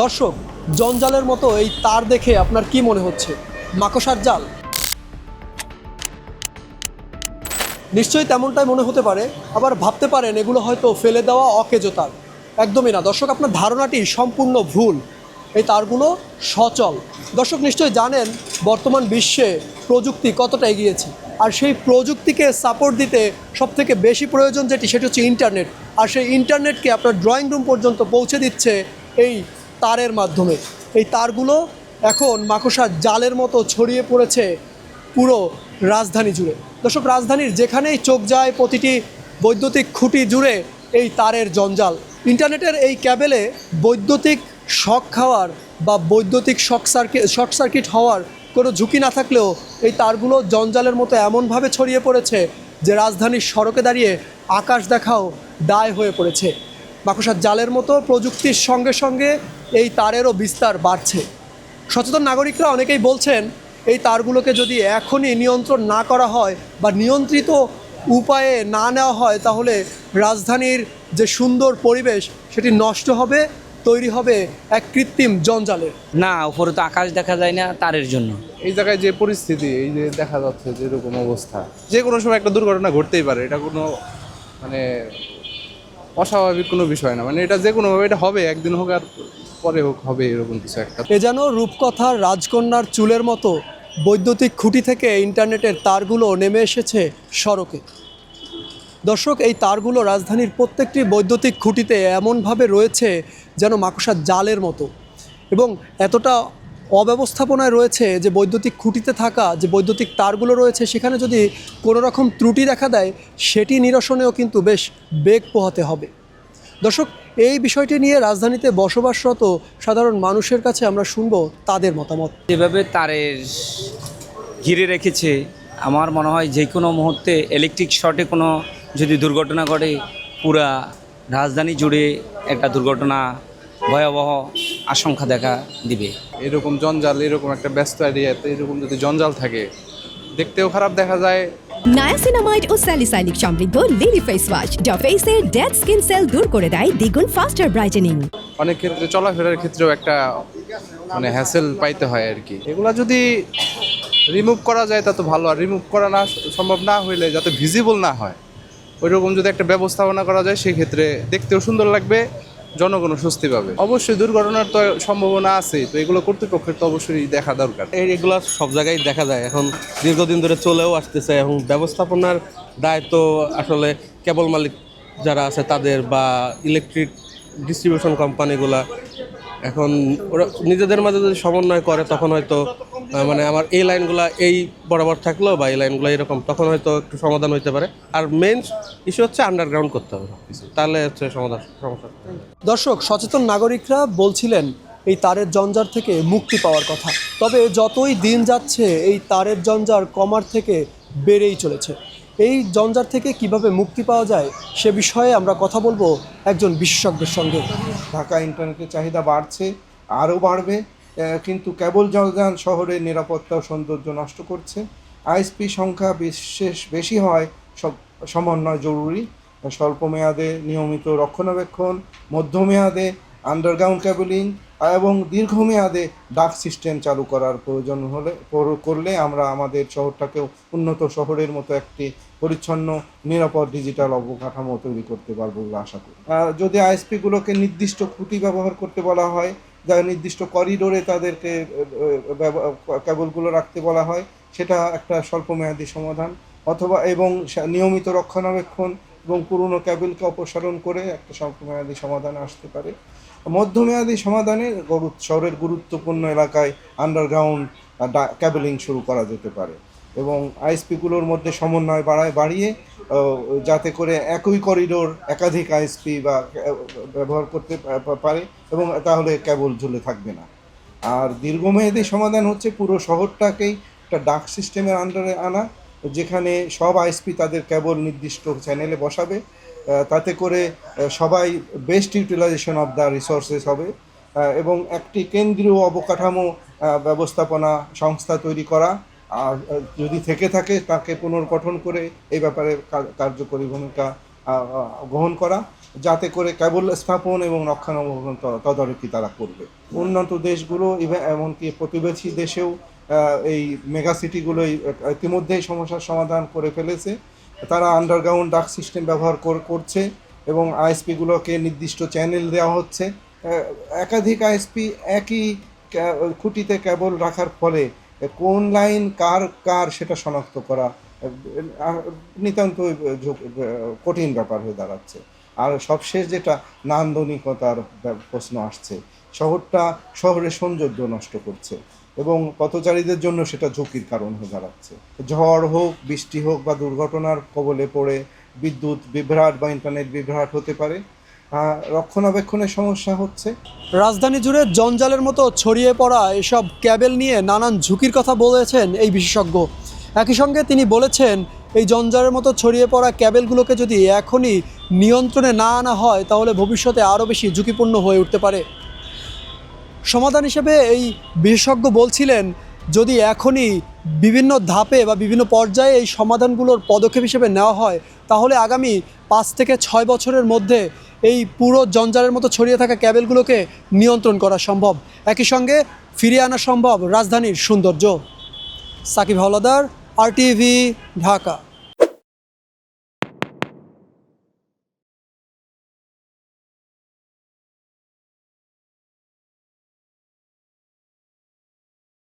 দর্শক, জঞ্জালের মতো এই তার দেখে আপনার কি মনে হচ্ছে? মাকড়সার জাল? নিশ্চয়ই তেমনটাই মনে হতে পারে। আবার ভাবতে পারেন এগুলো হয়তো ফেলে দেওয়া অকেজো তার। একদমই না দর্শক, আপনার ধারণাটি সম্পূর্ণ ভুল। এই তারগুলো সচল। দর্শক নিশ্চয়ই জানেন বর্তমান বিশ্বে প্রযুক্তি কতটা এগিয়েছে, আর সেই প্রযুক্তিকে সাপোর্ট দিতে সবথেকে বেশি প্রয়োজন যেটি, সেটি হচ্ছে ইন্টারনেট। আর সেই ইন্টারনেটকে আপনার ড্রয়িং রুম পর্যন্ত পৌঁছে দিচ্ছে এই তারের মাধ্যমে। এই তারগুলো এখন মাকড়সার জালের মতো ছড়িয়ে পড়েছে পুরো রাজধানী জুড়ে। দর্শক, রাজধানীর যেখানেই চোখ যায় প্রতিটি বৈদ্যুতিক খুঁটি জুড়ে এই তারের জঞ্জাল। ইন্টারনেটের এই ক্যাবেলে বৈদ্যুতিক শক খাওয়ার বা বৈদ্যুতিক শর্ট সার্কিট হওয়ার কোনো ঝুঁকি না থাকলেও এই তারগুলো জঞ্জালের মতো এমনভাবে ছড়িয়ে পড়েছে যে রাজধানীর সড়কে দাঁড়িয়ে আকাশ দেখাও দায় হয়ে পড়েছে। মাকড়সার জালের মতো প্রযুক্তির সঙ্গে সঙ্গে এই তারেরও বিস্তার বাড়ছে। সচেতন নাগরিকরা অনেকেই বলছেন এই তারগুলোকে যদি এখনই নিয়ন্ত্রণ না করা হয় বা নিয়ন্ত্রিত উপায়ে না নেওয়া হয়, তাহলে রাজধানীর যে সুন্দর পরিবেশ সেটি নষ্ট হবে, তৈরি হবে এক কৃত্রিম জঞ্জালের। না, উপরে তো আকাশ দেখা যায় না তারের জন্য। এই জায়গায় যে পরিস্থিতি, এই যে দেখা যাচ্ছে যেরকম অবস্থা, যে কোনো সময় একটা দুর্ঘটনা ঘটতেই পারে। এটা কোনো মানে অস্বাভাবিক কোনো বিষয় না, মানে এটা যে কোনোভাবে এটা হবে, একদিন হোক আর পরে হোক হবে, এরকম কিছু একটা। এ যেন রূপকথার রাজকন্যার চুলের মতো বৈদ্যুতিক খুঁটি থেকে ইন্টারনেটের তারগুলো নেমে এসেছে সড়কে। দর্শক, এই তারগুলো রাজধানীর প্রত্যেকটি বৈদ্যুতিক খুঁটিতে এমনভাবে রয়েছে যেন মাকড়সার জালের মতো, এবং এতটা অব্যবস্থাপনায় রয়েছে যে বৈদ্যুতিক খুঁটিতে থাকা যে বৈদ্যুতিক তারগুলো রয়েছে সেখানে যদি কোনো রকম ত্রুটি দেখা দেয়, সেটি নিরসনেও কিন্তু বেশ বেগ পোহাতে হবে। দর্শক, এই বিষয়টি নিয়ে রাজধানীতে বসবাসরত সাধারণ মানুষের কাছে আমরা শুনবো তাদের মতামত। যেভাবে তারের ঘিরে রেখেছে, আমার মনে হয় যে কোনো মুহূর্তে ইলেকট্রিক শর্টে কোনো যদি দুর্ঘটনা ঘটে, পুরা রাজধানী জুড়ে একটা দুর্ঘটনা ভয়াবহ আশঙ্কা দেখা দিবে। এরকম জঞ্জাল, এরকম একটা ব্যস্ত এরিয়াতে এরকম যদি জঞ্জাল থাকে, দেখতেও খারাপ দেখা যায়। নায়াসিনামাইড ও স্যালিসাইলিক সমৃদ্ধ লিলি ফেস ওয়াশ যা ফেসের ডেড স্কিন সেল দূর করে দেয় দ্বিগুণ ফাস্টার ব্রাইটেনিং। অনেক ক্ষেত্রে চলাফেরার ক্ষেত্রেও একটা মানে হ্যাসেল পাইতে হয় আর কি। এগুলা যদি রিমুভ করা যায় তা তো ভালো, আর রিমুভ করা না সম্ভব না হইলে যাতে ভিজিবল না হয় ওইরকম যদি একটা ব্যবস্থাপনা করা যায়, সেক্ষেত্রে দেখতেও সুন্দর লাগবে, জনগণও স্বস্তি পাবে। অবশ্যই দুর্ঘটনার তো সম্ভাবনা আছে, তো এগুলো কর্তৃপক্ষের তো অবশ্যই দেখা দরকার। এগুলো সব জায়গায় দেখা যায়, এখন দীর্ঘদিন ধরে চলেও আসতেছে। এবং ব্যবস্থাপনার দায়িত্ব আসলে কেবল মালিক যারা আছে তাদের, বা ইলেকট্রিক ডিস্ট্রিবিউশন কোম্পানিগুলা। এখন ওরা নিজেদের মাঝে যদি সমন্বয় করে, তখন হয়তো মানে আমার এই লাইনগুলা এই বরাবর থাকলো বা এই লাইনগুলো এরকম, তখন হয়তো একটু সমাধান হইতে পারে। আর মেইন ইস্যু হচ্ছে আন্ডারগ্রাউন্ড করতে হবে সব কিছু, তাহলে হচ্ছে সমাধান সমস্যা। দর্শক, সচেতন নাগরিকরা বলছিলেন এই তারের জঞ্জাল থেকে মুক্তি পাওয়ার কথা। তবে যতই দিন যাচ্ছে এই তারের জঞ্জাল কমার থেকে বেড়েই চলেছে। এই জঞ্জাল থেকে কিভাবে মুক্তি পাওয়া যায় সে বিষয়ে আমরা কথা বলবো একজন বিশেষজ্ঞের সঙ্গে। ঢাকা ইন্টারনেটের চাহিদা বাড়ছে, আরও বাড়বে, কিন্তু কেবল জঞ্জাল শহরের নিরাপত্তা ও সৌন্দর্য নষ্ট করছে। আইএসপি সংখ্যা বিশেষ বেশি হয়, সব সমন্বয় জরুরি। স্বল্প মেয়াদে নিয়মিত রক্ষণাবেক্ষণ, মধ্যমেয়াদে আন্ডারগ্রাউন্ড কেবলিং এবং দীর্ঘমেয়াদে ডাক সিস্টেম চালু করার প্রয়োজন করলে আমরা আমাদের শহরটাকেও উন্নত শহরের মতো একটি পরিচ্ছন্ন নিরাপদ ডিজিটাল অবকাঠামো তৈরি করতে পারবো বলে আশা করি। যদি আইএসপিগুলোকে নির্দিষ্ট খুঁটি ব্যবহার করতে বলা হয়, যা নির্দিষ্ট করিডোরে তাদেরকে কেবলগুলো রাখতে বলা হয়, সেটা একটা স্বল্পমেয়াদী সমাধান। অথবা এবং নিয়মিত রক্ষণাবেক্ষণ এবং পুরনো কেবলকে অপসারণ করে একটা স্বল্পমেয়াদী সমাধান আসতে পারে। মধ্যমেয়াদী সমাধানে শহরের গুরুত্বপূর্ণ এলাকায় আন্ডারগ্রাউন্ড কেবলিং শুরু করা যেতে পারে এবং আইএসপিগুলোর মধ্যে সমন্বয় বাড়িয়ে যাতে করে একই করিডোর একাধিক আইএসপি বা ব্যবহার করতে পারে, এবং তাহলে কেবল ঝুলে থাকবে না। আর দীর্ঘমেয়াদী সমাধান হচ্ছে পুরো শহরটাকেই একটা ডাক সিস্টেমের আন্ডারে আনা, যেখানে সব আইএসপি তাদের কেবল নির্দিষ্ট চ্যানেলে বসাবে, তাতে করে সবাই best utilization of the resources হবে, এবং একটি কেন্দ্রীয় অবকাঠামো ব্যবস্থাপনা সংস্থা তৈরি করা, আর যদি থেকে থাকে তাকে পুনর্গঠন করে এই ব্যাপারে কার্যকরী ভূমিকা গ্রহণ করা, যাতে করে কেবল স্থাপন এবং রক্ষণাবেক্ষণ তদারকি তারা করবে। উন্নত দেশগুলো এমনকি প্রতিবেশী দেশেও এই মেগা সিটিগুলোই ইতিমধ্যেই সমস্যার সমাধান করে ফেলেছে। তারা আন্ডারগ্রাউন্ড ডাক সিস্টেম ব্যবহার করছে এবং আইএসপিগুলোকে নির্দিষ্ট চ্যানেল দেওয়া হচ্ছে। একাধিক আইএসপি একই খুঁটিতে কেবল রাখার ফলে কোন লাইন কার সেটা শনাক্ত করা নিতান্ত কঠিন ব্যাপার হয়ে দাঁড়াচ্ছে। আর সবশেষ যেটা নান্দনিকতার প্রশ্ন আসছে, শহরের সৌন্দর্য নষ্ট করছে এবং পথচারীদের জন্য সেটা ঝুঁকির কারণ হয়ে দাঁড়াচ্ছে। ঝড় হোক, বৃষ্টি হোক বা দুর্ঘটনার কবলে পড়ে বিদ্যুৎ বিভ্রাট বা ইন্টারনেট বিভ্রাট হতে পারে। রক্ষণাবেক্ষণের সমস্যা হচ্ছে। রাজধানী জুড়ে জঞ্জালের মতো ছড়িয়ে পড়া এসব ক্যাবেল নিয়ে নানান ঝুঁকির কথা বলেছেন এই বিশেষজ্ঞ। একই সঙ্গে তিনি বলেছেন, এই জঞ্জালের মতো ছড়িয়ে পড়া ক্যাবেলগুলোকে যদি এখনই নিয়ন্ত্রণে না আনা হয় তাহলে ভবিষ্যতে আরও বেশি ঝুঁকিপূর্ণ হয়ে উঠতে পারে। সমাধান হিসেবে এই বিশেষজ্ঞ বলছিলেন, যদি এখনই বিভিন্ন ধাপে বা বিভিন্ন পর্যায়ে এই সমাধানগুলোর পদক্ষেপ হিসেবে নেওয়া হয় তাহলে আগামী 5 থেকে 6 বছরের মধ্যে এই পুরো জঞ্জালের মতো ছড়িয়ে থাকা ক্যাবেলগুলোকে নিয়ন্ত্রণ করা সম্ভব। একই সঙ্গে ফিরিয়ে আনা সম্ভব রাজধানীর সৌন্দর্য। সাকিব হাওলাদার, RTV, ঢাকা।